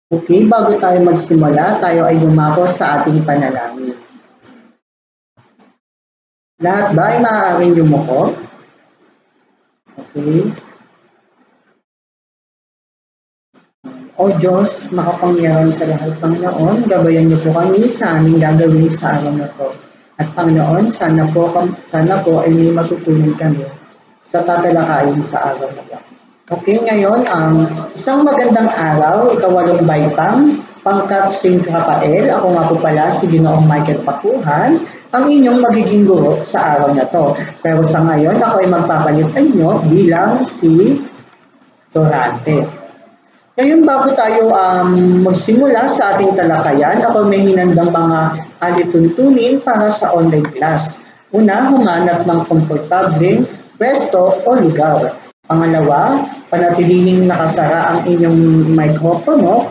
Okay, bago tayo magsimula, tayo ay dumako sa ating panalangin. Lahat ba ay maaaring yumuko? Okay. O Diyos, makapangyarihan sa lahat, Panginoon, gabayan niyo po kami sa aming gagawin sa araw na to. At Panginoon, sana po ay may matutunan kami sa tatalakayin sa araw na to. Okay, ngayon ang isang magandang araw, ikawalong baitang, pangkat St. Rafael. Ako nga po pala si Ginoong Michael Pakuhan, ang inyong magiging guro sa araw na to. Pero sa ngayon, ako ay magpapalit inyo bilang si Torante. Ngayon bago tayo magsimula sa ating talakayan, ako may hinandang mga alituntunin para sa online class. Una, humanap ng komportableng pwesto o lugar. Pangalawa, panatilihing nakasara ang inyong mikropono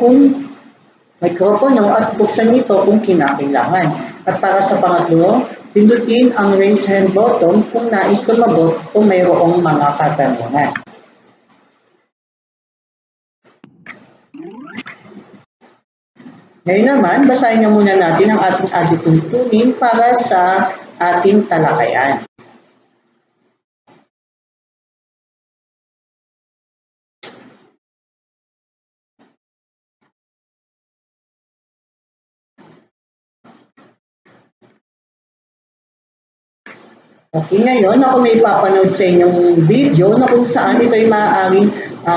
at buksan ito kung kinakailangan. At para sa pangatlo, pindutin ang raise hand button kung nais sumagot o mayroong mga katanungan. Ngayon naman, basahin na muna natin ang ating alituntunin para sa ating talakayan. Okay, ngayon ako may papanood sa inyong video na kung saan ito ay maaaring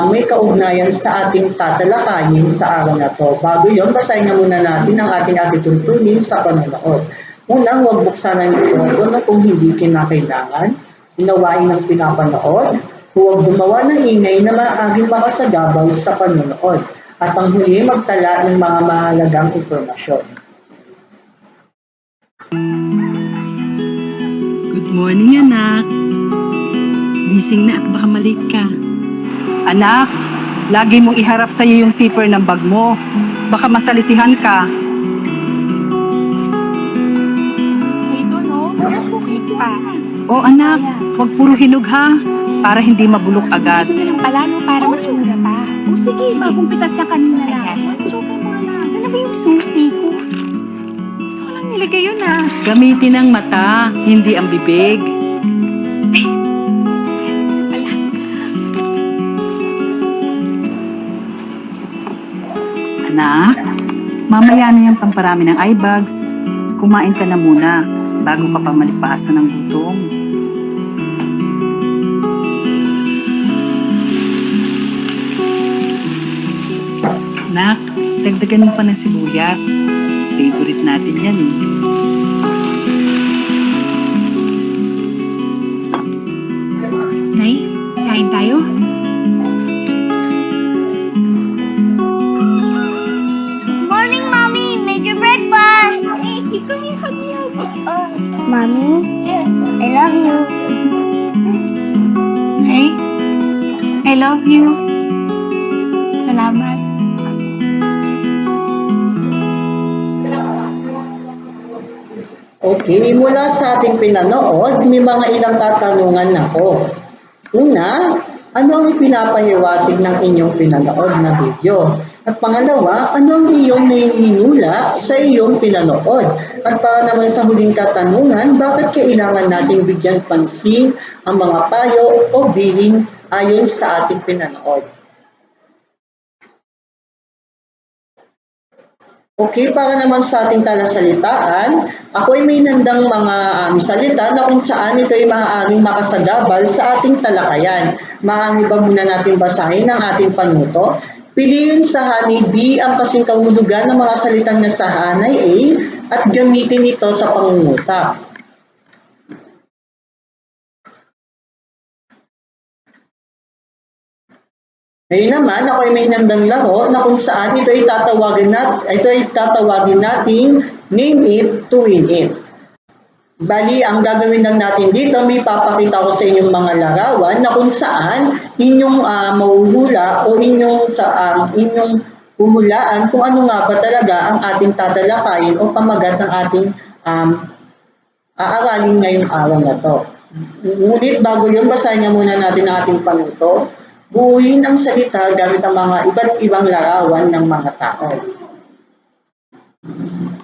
may kaugnayan sa ating tatalakayin sa araw na to. Bago yon, basahin na muna natin ang ating alituntunin sa panonood. Una, huwag buksan ang mikropono kung hindi kinakailangan. Unawain ang pinapanood. Huwag gumawa ng ingay na maaaring makasagabal sa panonood. At ang huli, magtala ng mga mahalagang impormasyon. Good morning, anak. Gising na at baka malate ka. Anak, lagi mong iharap sa'yo yung zipper ng bag mo. Baka masalisihan ka. Ito no, nasukit pa. O anak, huwag puro hinog ha, para hindi mabulok agad. Ito na lang pala no, para mas mura pa. O sige, magumpitas na kanina lang. Suki mo na. Saan na ba yung susi ko? Ito ko lang nilagay yun ah. Gamitin ang mata, hindi ang bibig. Anak, mamaya na yung pamparami ng eye bags. Kumain ka na muna bago ka pa malipasan ng gutom. Anak, dagdagan mo pa ng sibuyas. Favorite natin yan eh. Nay, kain tayo? Morning, Mommy! Made your breakfast! Hey, come here, hug me, hug me. Mommy, Yes. I love you. Hey, I love you. Salamat. Okay, mula sa ating pinanood, may mga ilang katanungan ako. Una, ano ang ipinapahiwatig ng inyong pinanood na video? At pangalawa, ano ang iyong nahihinula sa iyong pinanood? At para naman sa huling katanungan, bakit kailangan nating bigyan pansin ang mga payo o bilin ayon sa ating pinanood? Okay, para naman sa ating talasalitaan, ako ay may nandang mga salita na kung saan ito ay maaaring makasagabal sa ating talakayan. Maaari ba muna natin basahin ang ating panuto? Piliin sa hanay B ang kasing kahulugan ng mga salitang nasa hanay A at gamitin ito sa pangungusap. Ngayon naman, ako ay may nandang laro na kung saan ito ay tatawagin nating name it to win it. Bali, ang gagawin lang natin dito, may papakita ko sa inyong mga larawan na kung saan inyong mahuhula o inyong huhulaan kung ano nga ba talaga ang ating tatalakayin o pamagat ng ating aaralin ngayong araw na to. Ngunit bago yun, basahin nga muna natin ang ating panuto. Buuin ang salita gamit ang mga iba't ibang larawan ng mga tao.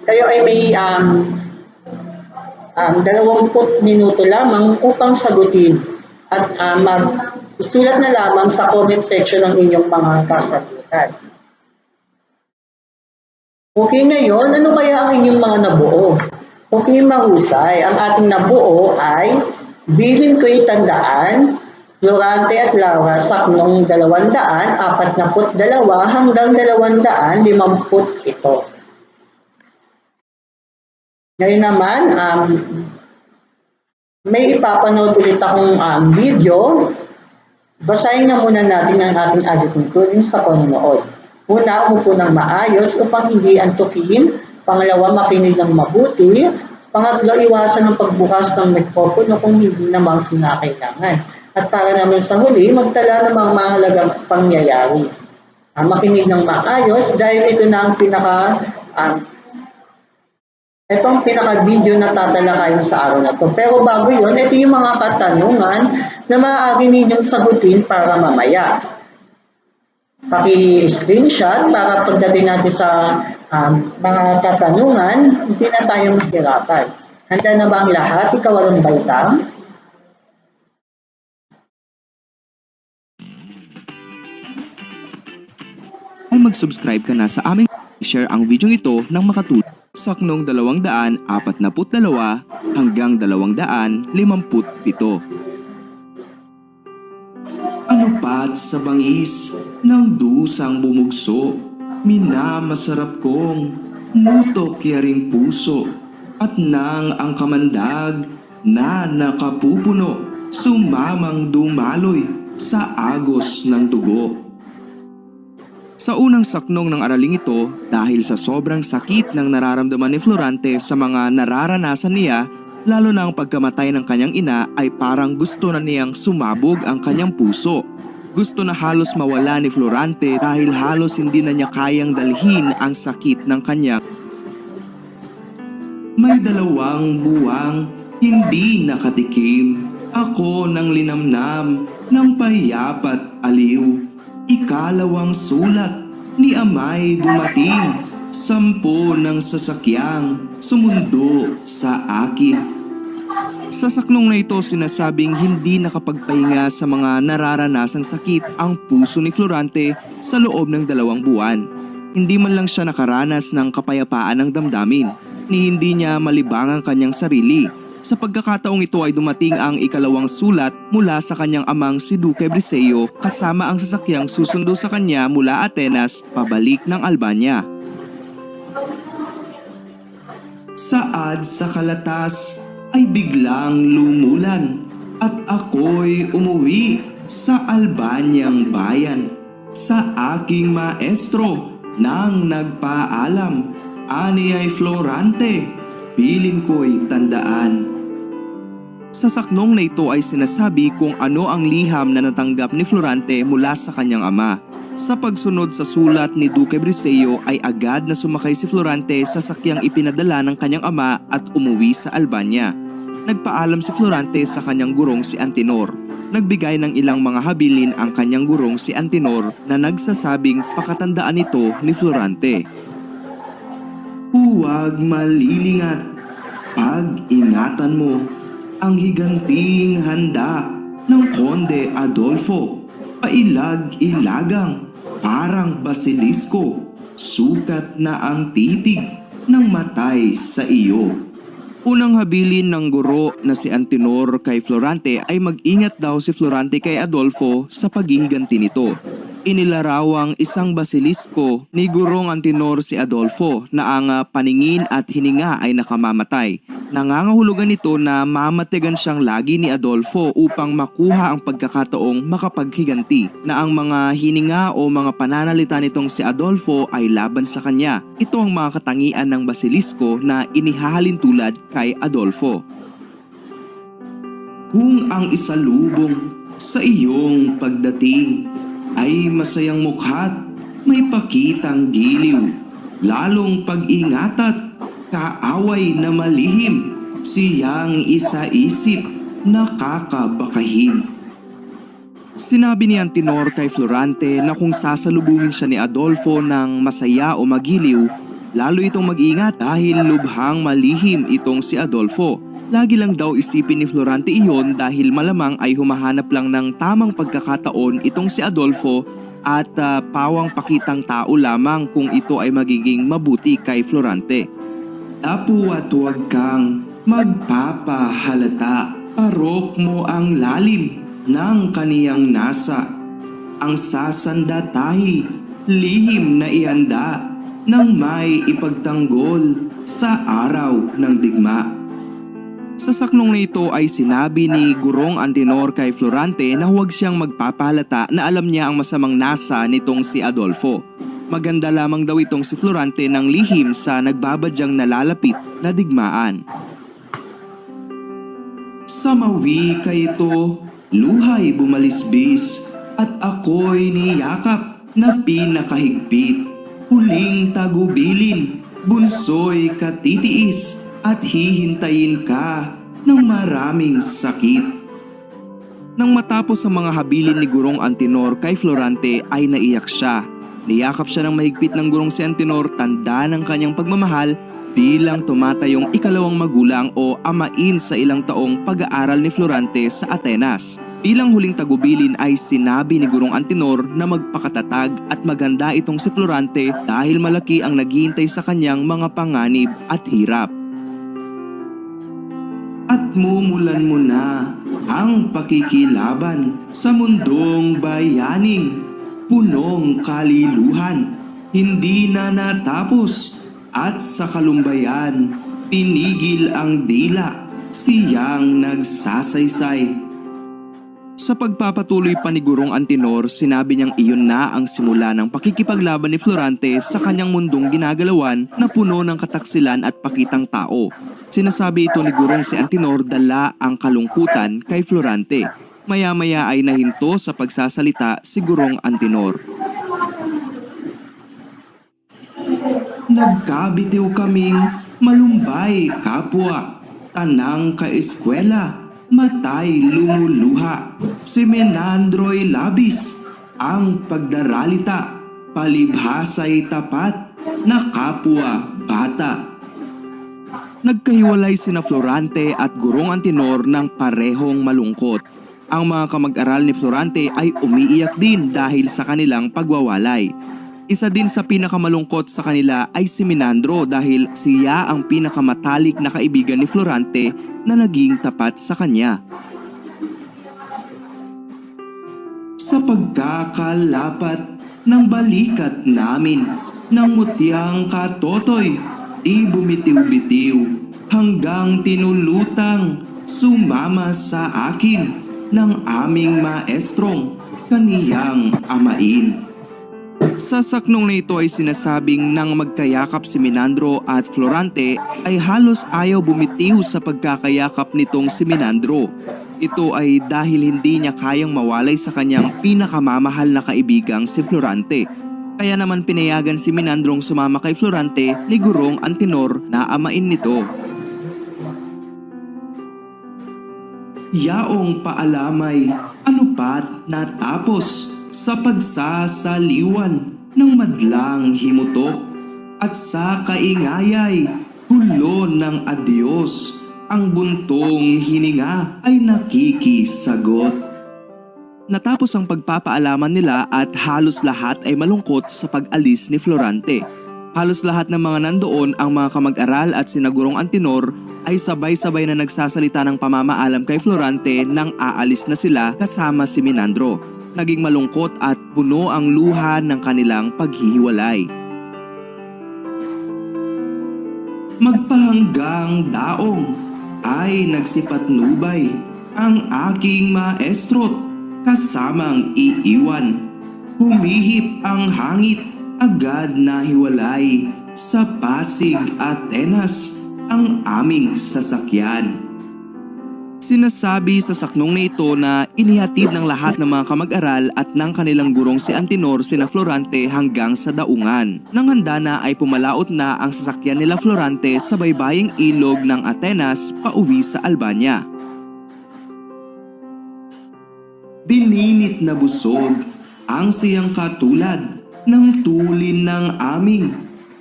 Kayo ay may 20 minuto lamang upang sagutin at isulat na lamang sa comment section ang inyong mga kasagutan. Okay, ngayon, ano kaya ang inyong mga nabuo? Okay, mahusay. Ang ating nabuo ay Bilin Ko'y Tandaan, Florante at Laura, Saknong 242 hanggang 257. Ngayon naman, may ipapanood ulit akong video. Basahin na muna natin ang ating agiting turing sa panonood. Una, umupo ng maayos upang hindi antukin. Pangalawa, makinig ng mabuti. Pangatlo, iwasan ang pagbukas ng mikropono kung hindi naman kinakailangan. At para naman sa huli, magtala ng mga mahalagang pangyayari. Makinig ng maayos dahil ito na ang pinaka-video na tatalakayin sa araw na ito. Pero bago yun, ito yung mga katanungan na maaari ninyong sagutin para mamaya. Paki-screenshot para pagdating natin sa mga katanungan, hindi na tayo mahirapan. Handa na ba ang lahat? Ikaw walang baitang? Ay mag-subscribe ka na sa aming share ang video ito nang makatulong. Saknong 242 hanggang 257. Ano pat sa bangis ng dusang bumugso, minamasarap kong mutok yaring puso, at nang ang kamandag na nakapupuno, sumamang dumaloy sa agos ng dugo. Sa unang saknong ng araling ito, dahil sa sobrang sakit ng nararamdaman ni Florante sa mga nararanasan niya, lalo na ang pagkamatay ng kanyang ina, ay parang gusto na niyang sumabog ang kanyang puso. Gusto na halos mawala ni Florante dahil halos hindi na niya kayang dalhin ang sakit ng kanyang. May 2 buwang hindi nakatikim, ako ng linamnam ng payapat aliw. Ikalawang sulat ni amay dumating, 10 ng sasakyang sumundo sa akin. Sa saknong na ito, sinasabing hindi nakapagpahinga sa mga nararanasang sakit ang puso ni Florante sa loob ng 2 buwan. Hindi man lang siya nakaranas ng kapayapaan ng damdamin, ni hindi niya malibang ang kanyang sarili. Sa pagkakataong ito ay dumating ang ikalawang sulat mula sa kanyang amang si Duque Briseyo kasama ang sasakyang susundo sa kanya mula Atenas pabalik ng Albania. Saad sa kalatas ay biglang lumulan at ako'y umuwi sa Albanyang bayan. Sa aking maestro nang nagpaalam, ani ay Florante, bilin ko'y tandaan. Sa saknong na ito ay sinasabi kung ano ang liham na natanggap ni Florante mula sa kanyang ama. Sa pagsunod sa sulat ni Duque Briseyo ay agad na sumakay si Florante sa sakyang ipinadala ng kanyang ama at umuwi sa Albania. Nagpaalam si Florante sa kanyang gurong si Antenor. Nagbigay ng ilang mga habilin ang kanyang gurong si Antenor na nagsasabing pakatandaan ito ni Florante. Huwag malilingat, pag-ingatan mo ang higanting handa ng Konde Adolfo, pailag-ilagang parang basilisko, sukat na ang titig ng matay sa iyo. Unang habilin ng guro na si Antenor kay Florante ay mag-ingat daw si Florante kay Adolfo sa paghihiganti nito. Inilarawang isang basilisko ni Gurong Antenor si Adolfo na ang paningin at hininga ay nakamamatay. Nangangahulugan nito na mamatigan siyang lagi ni Adolfo upang makuha ang pagkakataong makapaghiganti na ang mga hininga o mga pananalita nitong si Adolfo ay laban sa kanya. Ito ang mga katangian ng basilisko na inihahalin tulad kay Adolfo. Kung ang isalubong sa iyong pagdating ay masayang mukha't may pakitang giliw, lalong pag-ingatat, kaaway na malihim, siyang isa-isip nakakabakahin. Sinabi ni Antinor kay Florante na kung sasalubungin siya ni Adolfo ng masaya o magiliw, lalo itong mag-ingat dahil lubhang malihim itong si Adolfo. Lagi lang daw isipin ni Florante iyon dahil malamang ay humahanap lang ng tamang pagkakataon itong si Adolfo at pawang pakitang tao lamang kung ito ay magiging mabuti kay Florante. Tapu at huwag kang magpapahalata. Parok mo ang lalim ng kaniyang nasa. Ang sasanda tahi, lihim na ihanda nang may ipagtanggol sa araw ng digma. Sa saknong na ito ay sinabi ni Gurong Antinor kay Florante na huwag siyang magpapahalata na alam niya ang masamang nasa nitong si Adolfo. Maganda lamang daw itong si Florante ng lihim sa nagbabadyang nalalapit na digmaan. Sa mawi kay ito, luhay bumalisbis at ako'y niyakap na pinakahigpit. Huling tagubilin, bunso'y katitiis at hihintayin ka ng maraming sakit. Nang matapos ang mga habilin ni Gurong Antinor kay Florante ay naiyak siya. Niyakap siya ng mahigpit ng Gurong si Antinor, tanda ng kanyang pagmamahal bilang tumatayong ikalawang magulang o amain sa ilang taong pag-aaral ni Florante sa Atenas. Bilang huling tagubilin ay sinabi ni Gurong Antinor na magpakatatag at maganda itong si Florante dahil malaki ang naghihintay sa kanyang mga panganib at hirap. At mumulan mo na ang pakikilaban sa mundong bayaning punong kaliluhan, hindi na natapos at sa kalumbayan pinigil ang dila, siyang nagsasaysay. Sa pagpapatuloy pa ni Gurong Antinor, sinabi niyang iyon na ang simula ng pakikipaglaban ni Florante sa kanyang mundong ginagalawan na puno ng kataksilan at pakitang tao. Sinasabi ito ni Gurong si Antinor dala ang kalungkutan kay Florante. Maya-maya ay nahinto sa pagsasalita si Gurong Antinor. Nagkabitiw kaming malumbay kapwa, tanang kaeskwela, matay lumuluha. Si Menandro'y labis ang pagdaralita, palibhasa'y tapat na kapwa bata. Nagkahiwalay sina Florante at Gurong Antinor ng parehong malungkot. Ang mga kamag-aral ni Florante ay umiiyak din dahil sa kanilang pagwawalay. Isa din sa pinakamalungkot sa kanila ay si Menandro dahil siya ang pinakamatalik na kaibigan ni Florante na naging tapat sa kanya. Sa pagkakalapat ng balikat namin ng mutyang katotoy, di bumitiw-bitiw hanggang tinulutang sumama sa akin ng aming maestrong kaniyang amain. Sa saknong na ito ay sinasabing nang magkayakap si Menandro at Florante ay halos ayaw bumitiw sa pagkakayakap nitong si Menandro. Ito ay dahil hindi niya kayang mawalay sa kanyang pinakamamahal na kaibigang si Florante. Kaya naman pinayagan si Menandrong sumama kay Florante ni Gurong Antinor na amain nito. Yaong paalamay, ano pat natapos sa pagsasaliwan ng madlang himutok at sa kaingayay hulo ng adyos, ang buntong hininga ay nakikisagot. Natapos ang pagpapaalaman nila at halos lahat ay malungkot sa pag-alis ni Florante. Halos lahat ng mga nandoon, ang mga kamag-aral at sina Gurong Antinor ay sabay-sabay na nagsasalita ng pamamaalam kay Florante nang aalis na sila kasama si Menandro. Naging malungkot at puno ang luha ng kanilang paghihiwalay. Magpahanggang daong ay nagsipatnubay ang aking maestro't kasamang iiwan. Humihip ang hangit, agad na hiwalay. Sa Pasig, Atenas, ang aming sasakyan. Sinasabi sa saknong na ito na inihatid ng lahat ng mga kamag-aral at ng kanilang gurong si Antinor sina Florante hanggang sa daungan. Nang handa na ay pumalaot na ang sasakyan nila Florante sa baybaying ilog ng Atenas pauwi sa Albania. bininit na busog ang siyang katulad ng tulin ng aming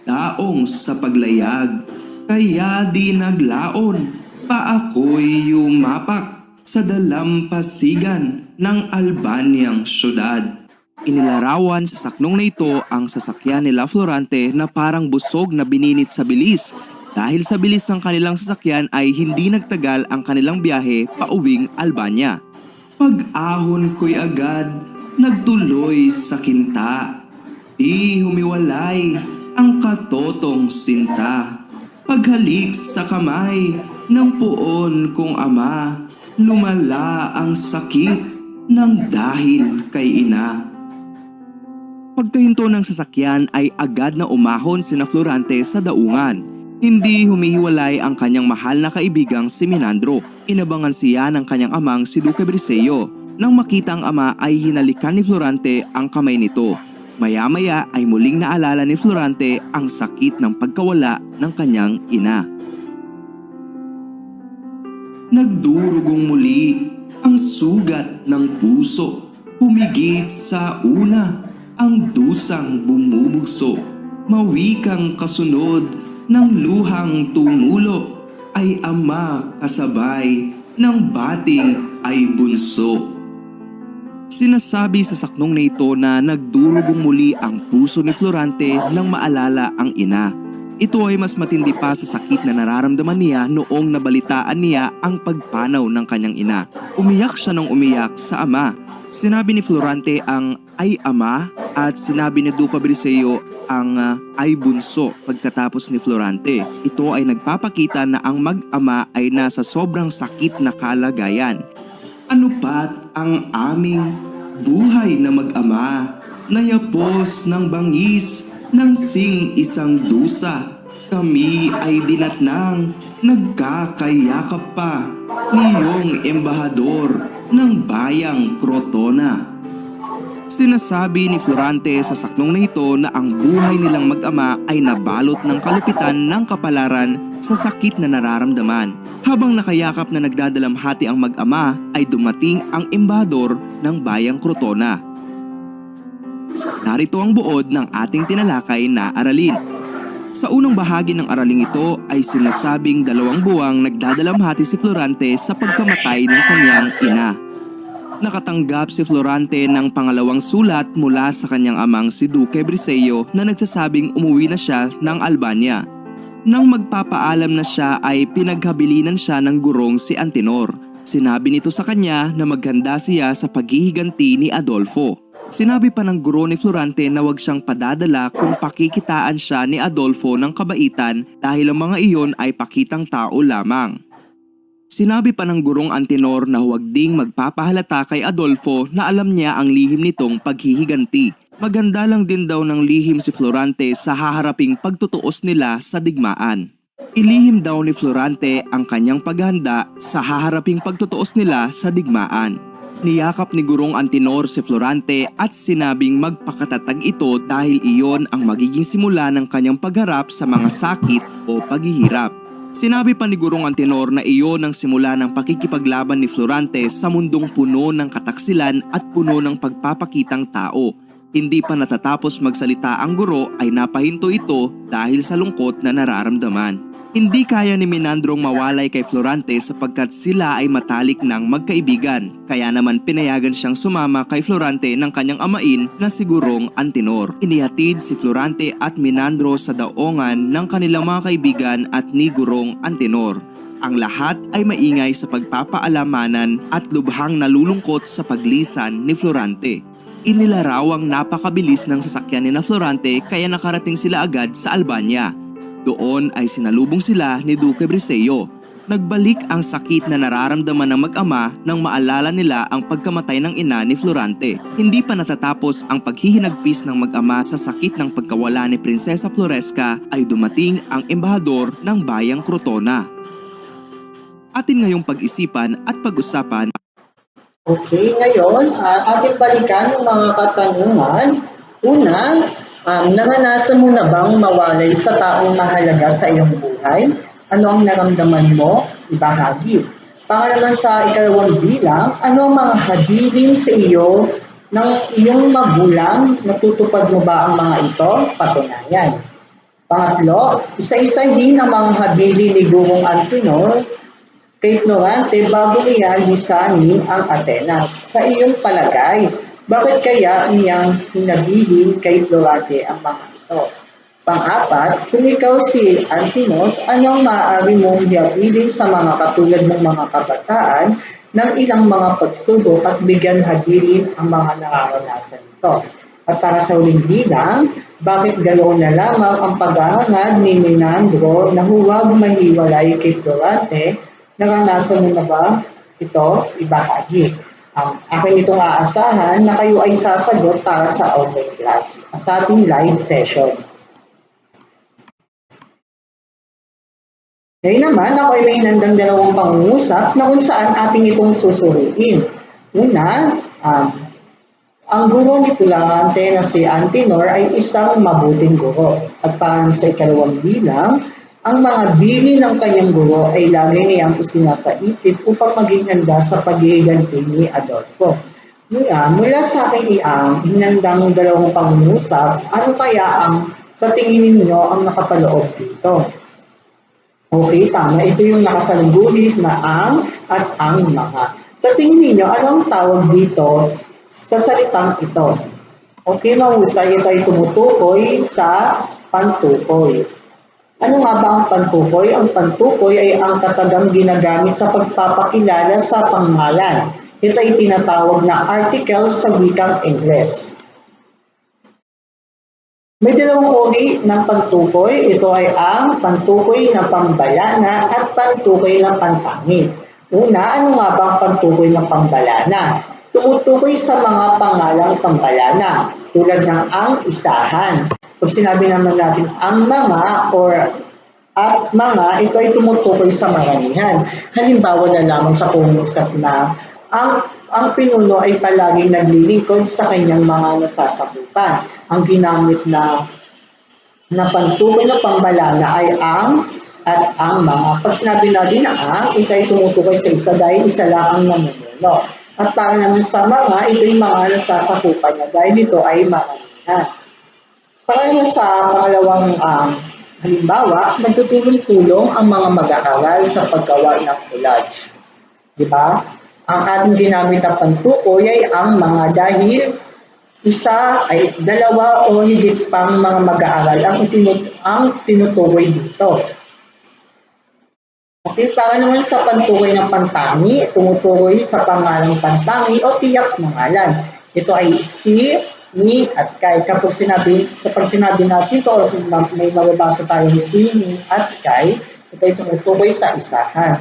daong sa paglayag. Kaya di naglaon pa ako'y yumapak sa dalampasigan ng Albanyang syudad. Inilarawan sa saknong na ito ang sasakyan nila Florante na parang busog na bininit sa bilis. Dahil sa bilis ng kanilang sasakyan ay hindi nagtagal ang kanilang biyahe pauwing Albania. Pag-ahon ko'y agad nagtuloy sa kinta. Di humiwalay ang katotong sinta. Paghalik sa kamay ng poon kong ama, lumala ang sakit ng dahil kay ina. Pagkahinto ng sasakyan ay agad na umahon sina Florante sa daungan. Hindi humihiwalay ang kanyang mahal na kaibigang si Minandro. Inabangan siya ng kanyang amang si Duque Briseyo. Nang makita ang ama ay hinalikan ni Florante ang kamay nito. Maya-maya ay muling naalala ni Florante ang sakit ng pagkawala ng kanyang ina. Nagdurugong muli ang sugat ng puso. Humigit sa una ang dusang bumubugso. Mawikang kasunod ng luhang tumulo ay ama kasabay ng bating ay bunso. Sinasabi sa saknong na ito na nagdurugong muli ang puso ni Florante nang maalala ang ina. Ito ay mas matindi pa sa sakit na nararamdaman niya noong nabalitaan niya ang pagpanaw ng kanyang ina. Umiyak siya ng umiyak sa ama. Sinabi ni Florante ang ay ama at sinabi ni Duque Briseyo ang ay bunso pagkatapos ni Florante. Ito ay nagpapakita na ang mag-ama ay nasa sobrang sakit na kalagayan. Ano pat ang aming buhay na mag-ama, nayapos ng bangis ng isang dusa. Kami ay dinatnang nagkakayakap pa niyong embahador ng bayang Crotona. Sinasabi ni Florante sa saknong na ito na ang buhay nilang mag-ama ay nabalot ng kalupitan ng kapalaran sa sakit na nararamdaman. Habang nakayakap na nagdadalamhati ang mag-ama ay dumating ang embahador ng bayang Crotona. Narito ang buod ng ating tinalakay na aralin. Sa unang bahagi ng araling ito ay sinasabing 2 buwang nagdadalamhati si Florante sa pagkamatay ng kanyang ina. Nakatanggap si Florante ng pangalawang sulat mula sa kanyang amang si Duque Briseyo na nagsasabing umuwi na siya ng Albania. Nang magpapaalam na siya ay pinaghabilinan siya ng gurong si Antenor. Sinabi nito sa kanya na maghanda siya sa paghihiganti ni Adolfo. Sinabi pa ng guro ni Florante na huwag siyang padadala kung pakikitaan siya ni Adolfo ng kabaitan dahil ang mga iyon ay pakitang tao lamang. Sinabi pa ng gurong Antenor na huwag ding magpapahalata kay Adolfo na alam niya ang lihim nitong paghihiganti. Maganda lang din daw ng lihim si Florante sa haharaping pagtutuos nila sa digmaan. Ilihim daw ni Florante ang kanyang paghahanda sa haharaping pagtutuos nila sa digmaan. Niyakap ni gurong Antenor si Florante at sinabing magpakatatag ito dahil iyon ang magiging simula ng kanyang pagharap sa mga sakit o paghihirap. Sinabi pa ni gurong Antenor na iyon ang simula ng pakikipaglaban ni Florante sa mundong puno ng kataksilan at puno ng pagpapakitang tao. Hindi pa natatapos magsalita ang guro ay napahinto ito dahil sa lungkot na nararamdaman. Hindi kaya ni Minandrong mawalay kay Florante sapagkat sila ay matalik ng magkaibigan. Kaya naman pinayagan siyang sumama kay Florante ng kanyang amain na si gurong Antenor. Inihatid si Florante at Minandro sa daongan ng kanilang mga kaibigan at ni gurong Antenor. Ang lahat ay maingay sa pagpapaalamanan at lubhang nalulungkot sa paglisan ni Florante. Inilarawang napakabilis ng sasakyan ni na Florante kaya nakarating sila agad sa Albania. Doon ay sinalubong sila ni Duque Briseyo. Nagbalik ang sakit na nararamdaman ng mag-ama nang maalala nila ang pagkamatay ng ina ni Florante. Hindi pa natatapos ang paghihinagpis ng mag-ama sa sakit ng pagkawala ni Prinsesa Floresca ay dumating ang embahador ng bayang Crotona. Atin ngayong pag-isipan at pag-usapan. Okay, ngayon, ating balikan yung mga katanungan. Una, naranasan mo na bang mawalay sa taong mahalaga sa iyong buhay? Ano ang naramdaman mo? Ibahagi. Para naman sa ikalawang bilang, ano ang mga habilin sa iyo ng iyong magulang? Natutupad mo ba ang mga ito? Patunayan. Pangatlo, isa-isahin ang mga habilin ni Gurong Antinor kay Florante bago niya lisanin ang Atenas. Sa iyong palagay, bakit kaya niyang hinabilin kay Florante ang mga ito? Pang-apat, kung ikaw si Antinos, ano ang maaari mong habilin sa mga katulad ng mga kabataan ng ilang mga pagsubok at bigyan habilin ang mga nararanasan nito? At para sa huling bilang, bakit ganoon na lamang ang paghahangad ni Menandro na huwag mahiwalay kay Florante? Naranasan mo na ba ito? Ibahagi. Akin itong aasahan na kayo ay sasagot para sa online class, sa ating live session. Ngayon naman, ako ay may hinandang dalawang pangungusap na kung saan ating itong susuriin. Una, ang guro ni Florante na si Antinor ay isang mabuting guro. At para sa ikalawang bilang, ang mga bili ng kanyang guro ay lagi niyang isinasaisip upang maging handa sa paghihiganti ni Adolfo. Mula sa akin iyang hinandang dalawang pangungusap, ano kaya ang sa tingin ninyo ang nakapaloob dito? Okay, tama. Ito yung nakasaluguhit na ang at ang mga. Sa tingin ninyo, anong tawag dito sa salitang ito? Okay, mahusay. Ito ay tumutukoy sa pantukoy. Ano nga ba ang pantukoy? Ang pantukoy ay ang katagang ginagamit sa pagpapakilala sa pangalan. Ito ay tinatawag na article sa wikang Ingles. May dalawang uri ng pantukoy. Ito ay ang pantukoy na pambalana at pantukoy na pantangi. Una, ano nga ba ang pantukoy ng pambalana? Tumutukoy sa mga pangalang pambalana, tulad ng ang isahan. Pag sinabi naman natin ang mga or at mga, ito ay tumutukoy sa maramihan. Halimbawa na lamang sa pangungusap na ang pinuno ay palaging naglilingkod sa kanyang mga nasasakupan. Ang ginamit na pantukoy na pambalana ay ang at ang mga. Pag sinabi natin na ang, ito ay tumutukoy sa isa dahil isa lang ang namumuno. At para naman sa mga, ito ay mga nasasakupan niya dahil ito ay maramihan. Para naman sa pangalawang halimbawa, nagtutulong-tulong ang mga mag-aaral sa paggawa ng collage. Diba? Ang ating ginamit na pantukoy ay ang mga dahil isa ay dalawa o higit pang mga mag-aaral ang tinutukoy dito. Okay, para naman sa pantukoy ng pantangi, tumutukoy sa pangalang pantangi o tiyak pangalan. Ito ay si, ni, at kay. Kapag pag sinabi natin ito, o may mababasa tayong si, ni, at kay, ito ay tumutukoy sa isahan.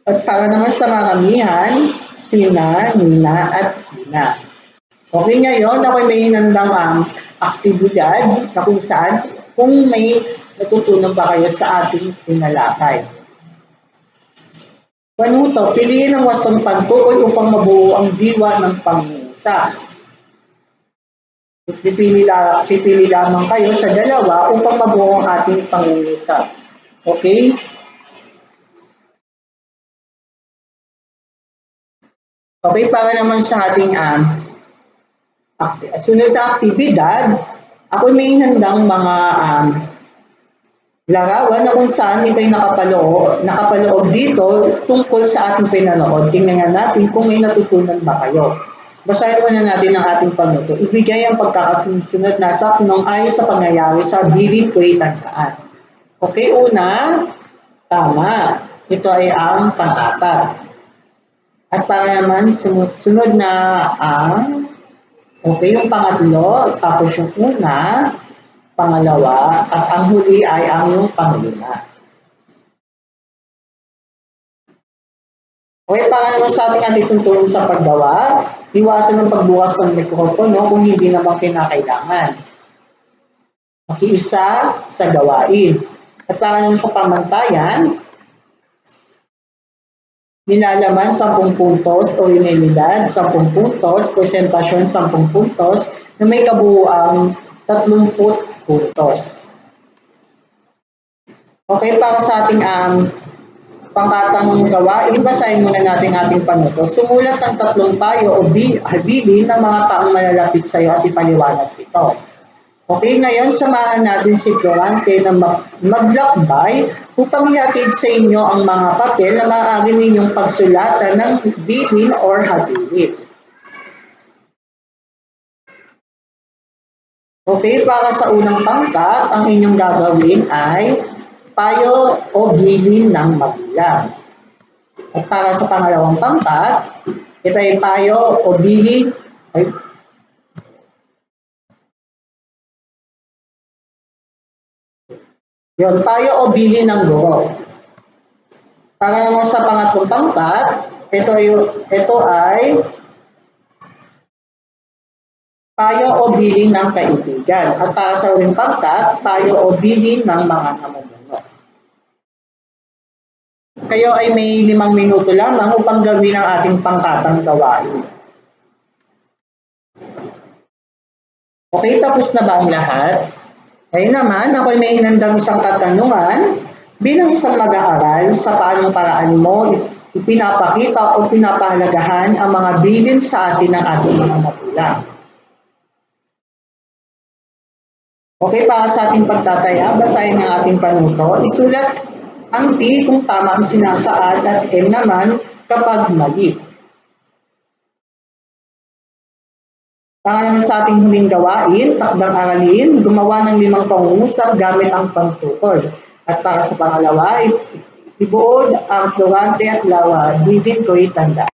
At para naman sa maramihan, sina, nina, at ina. Okay, ngayon ako may hinandang aktibidad na kung saan kung may natutunan ba kayo sa ating tinalakay. Panuto, piliin ang wasang pantukoy upang mabuo ang diwa ng pangungusap. Pipili lamang kayo sa dalawa upang mabuo ang ating pangungusap. Okay? Okay, para naman sa ating sunod na aktibidad, ako may handang mga larawan na kung saan ito'y nakapaloob dito tungkol sa ating pinanood. Tingnan nga natin kung may natutunan ba kayo. Basahin muna natin ang ating panuto. Ibigay ang pagkakasunod na saknong ayon sa pangyayari sa bilid ko'y tandaan. Okay, una, tama. Ito ay ang pang-apat. At para naman sunod na okay, yung pangatlo, tapos yung una, pangalawa, at ang huli ay ang yung panglima. Okay, para naman sa ating tutulong sa paggawa, iwasan ng pagbukas ng mikropono kung hindi naman kinakailangan. Makiisa sa gawain. At para naman sa pamantayan, nilalaman 10 puntos, originalidad 10 puntos, presentasyon 10 puntos, na may kabuuang 30 puntos. Okay, para sa ating pangkatang gawain, basahin muna natin ating panuto. Sumulat ng 3 payo o habilin ng mga taong malalapit sa iyo at ipaliwanag ito. Okay, ngayon samahan natin si Florante na maglakbay upang ihatid sa inyo ang mga papel na maaari ninyong pagsulatan ng bilin or habilin. Okay, para sa unang pangkat, ang inyong gagawin ay payo o bilin ng magulang. At para sa pangalawang pangkat, ito ay payo o bilin payo o bilin ng guro. Para naman sa pangatlong pangkat, ito ay payo o bilin ng kaibigan. At para sa uling pangkat, payo o bilin ng mga namumuno. Kayo ay may 5 minuto lamang upang gawin ang ating pangkatang gawain. Okay, tapos na ba ang lahat? Ngayon naman, ako'y may hinandang isang katanungan bilang isang mag-aaral sa paanong paraan mo ipinapakita o pinapahalagahan ang mga bilin sa atin ng ating mga magulang. Okay, para sa ating pagtataya, basahin ang ating panuto. Isulat ang P kung tama ang sinasaad at M naman kapag mali. Para naman sa ating huling gawain, takdang aralin, gumawa ng 5 pangungusap gamit ang pangtukol. At para sa pangalawa, ibuod ang Florante at Lawa, bilin ko'y tanda.